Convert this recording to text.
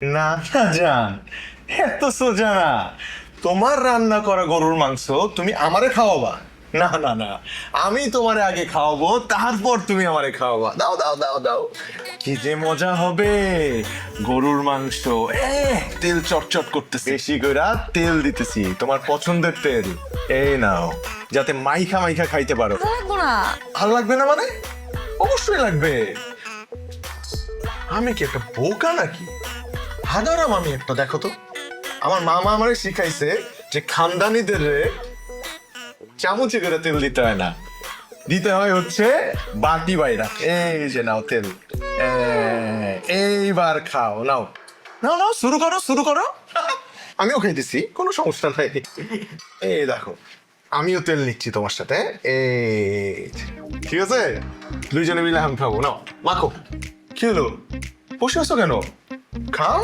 না না জান, এত সোজা না। তোমার রান্না করা গরুর মাংস তুমি আমারে খাওয়াবা? না না না, আমি তোমারে আগে খাওয়াবো, তারপর তুমি আমারে খাওয়াবা। দাও দাও দাও দাও, কি যে মজা হবে। গরুর মাংস, তেল চটচট করতেছে, বেশি কইরা তেল দিতেছি, তোমার পছন্দের তেল। এই নাও, যাতে মাইখা মাইখা খাইতে পারো। লাগবো না। ভালো লাগবে না মানে? অবশ্যই লাগবে। আমি কি একটা বোকা নাকি? হাজারাম আমি একটা, দেখো তো। আমার মামা আমারে শিখাইছে যে খানদানিদের চামচে করে তেল দিতে হয় না, দিতে হয় হচ্ছে বাটি বাইরা। এই যে নাও তেল, এইবার খাও, নাও নাও নাও, শুরু করো শুরু করো। আমিও খাইতেছি, কোনো সমস্যা নাই। এই দেখো, আমিও তেল নিচ্ছি তোমার সাথে। এই যে, ঠিক আছে, দুইজনে মিলে আমি খাবো। নাও মাখো। কি হলো, বসে আছো কেন? খাও।